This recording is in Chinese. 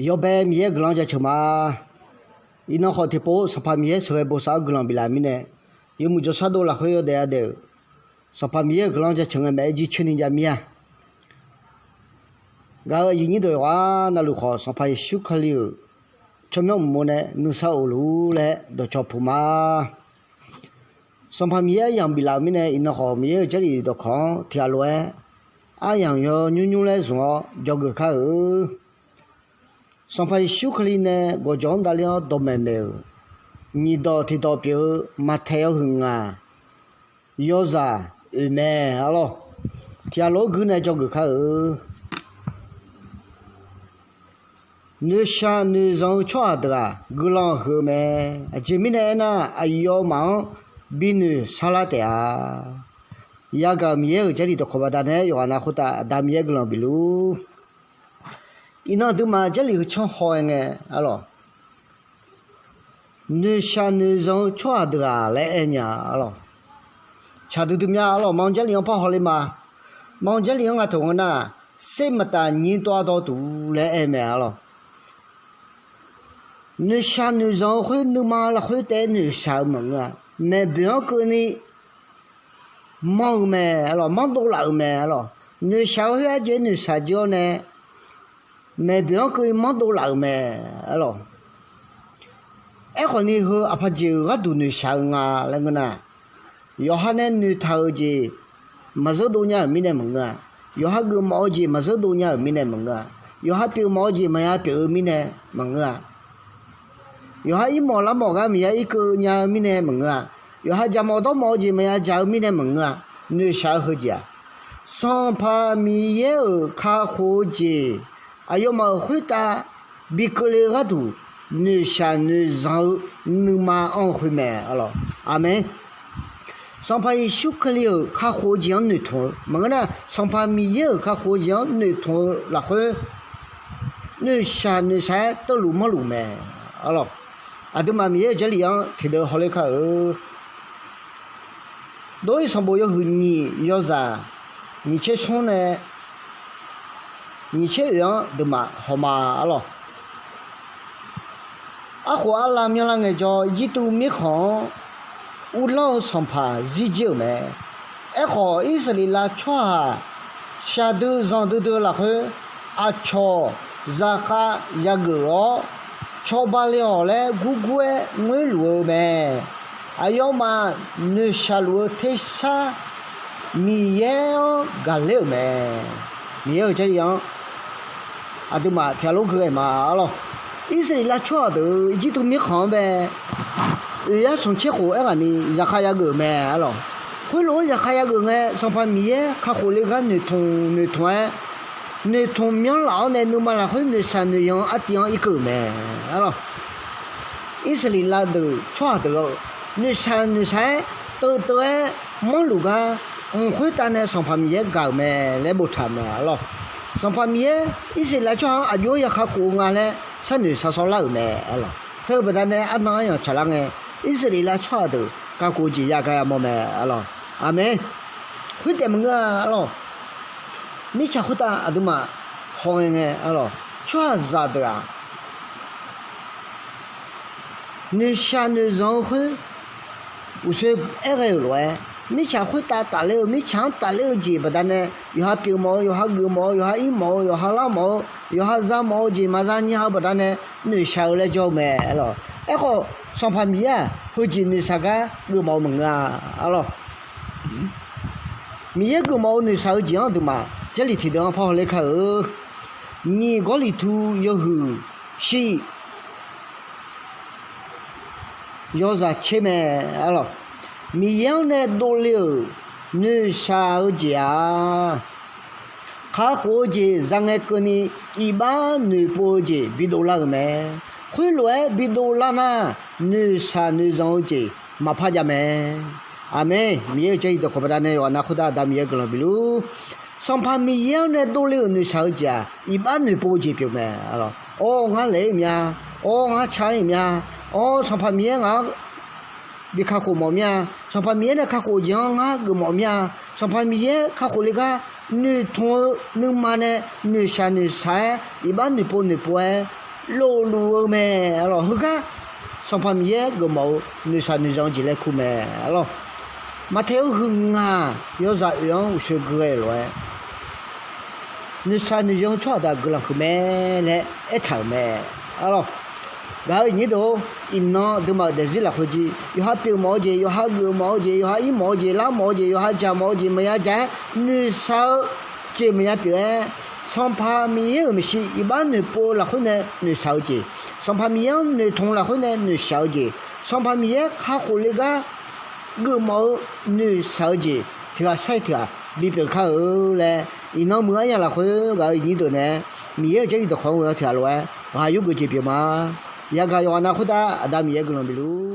要白米格朗家吃嘛，伊那好的包，上怕米吃还不少格朗比拉米呢，有么就啥多了会有的的，上怕米格朗家吃个买几千人家米啊，个一年的话那路好，上怕修克了，吃苗么呢，弄啥路嘞，都吃铺嘛。上怕米养比拉米呢，伊那好米这里都看铁路哎，啊养要牛来说，叫个看上怕修克里呢，我讲到了都没有，你到提到表马太要很啊，要啥没好了，铁路个呢叫个看你想你上车的啊，个浪后面，前面呢那要忙。比你少了点啊，亚个米有这里都可不单呢，有那好大大米个啷比路，伊那都嘛这里抢好个，啊咯，你想你上车的啊来人家啊咯，车都咩啊咯，忙这里跑好了嘛，忙这里啊同那，谁么大你多度来人咩啊咯。你想你上会你妈了会带你上门啊？没不要跟你忙咩咯，忙多了咩咯？你小孩子你撒娇呢？没不要跟你忙多了咩咯？哎，和你和阿爸就个都你想啊，那个呢？要哈呢你头子，没少多年没得门啊，要哈个毛子没少多年没得门啊，要哈表毛子没呀表没得门啊。有哈一毛那毛个米呀一个伢米呢门啊，有哈家毛到毛子米呀家米呢门啊，你小伙子，上怕米也卡伙子，哎呦嘛回答比个嘞个多，你想你上你妈安会没啊咯？阿妹，上怕一修克了卡伙子样你同，么个呢？上怕米也卡伙子样你同，然后你想你啥都路么路没啊咯？啊，都嘛米这里样提到好来看多一上不要和你要啥？你去冲呢？你去样对嘛？好嘛咯？啊，和阿拉米那个叫一都没看，我老上怕日久没，哎好意思里拉穿下头上头头那会啊穿热哈一个哦。吃罢了嘞，姑姑哎，我路没，哎要嘛，你下路太傻，米也干了没，米有这样，啊对嘛，铁路去嘛咯，意思拉车的，一都没看呗，人家从前后哎个你，热哈一个没咯，回路热哈一个哎，上盘米也，看回来个你同哎。你从明老呢，你嘛那会你山里样啊地样一个咩，啊咯，意思里拉都错的，你山都哎忙碌个，会单呢上盘面搞咩，来不差咩咯，上盘面意思来讲啊有一下苦啊嘞，山里少老咩，啊咯，特别单呢啊那样吃啷个，意思里来错的，搞估计也该么咩，啊咯，阿妹，会点么个啊咯。你吃回答啊对嘛？好个啊咯，确实的啊。你想你上回，我说那个乱，你吃回答打了，没抢打了几不但呢？有下表毛，有下狗毛，有下一毛，有下老毛，有下热毛子嘛，让你好不但呢？你少了叫咩咯？哎好，上盘米啊，后几你啥个狗毛门啊？啊咯。米个毛你少几样的嘛？这里提到跑来看你这里头要后是要啥钱咩？啊咯，米样呢多了，你少家，卡伙计让个跟你一般你不计比多了咩？回来比多了呢，你啥你让计嘛怕家咩？阿妹，米有这一个可不单呢，我那回答米个了比如。上盘米样呢多了你少家，一般你不计表咩啊咯？哦，我来咩？哦，我抢咩？哦，上盘米我比卡好毛咩？上盘米呢卡好样我个毛咩？上盘米卡好那个你同你妈呢？你啥你啥？一般你不哎， lô lô mẹ alors hư cá xong phàm ye gồm mẫu nữ sa nữ dòng chỉ lấy khu mẹ alors mà theo hưng à yếu dạ yếu sự cười rồi nữ sa nữ dòng cho đã gửi là khu mẹ lẽ ít thảo mẹ alors gái như đó in nó đôi mà để gì là gì yêu hát biểu mẫu gì yêu hát gửi mẫu gì yêu hát ý mẫu gì lá mẫu gì yêu hát cha mẫu gì mà giá nữ sa chỉ mà biểu xong phàm ye mà si一般女播là khu này nữ sa gì xong phàm ye nữ thông là khu này nữ sa gì xong phàm ye khá khổ lấy cái gửi mẫu nữ sa gì thì là sai thì là bị biểu khá ở là in nó mới là khu gái như đó nè mía chơi được không thì là rồi hay có cái biểu mà ya cái anh nào cũng đã ada mía cái nó bị lu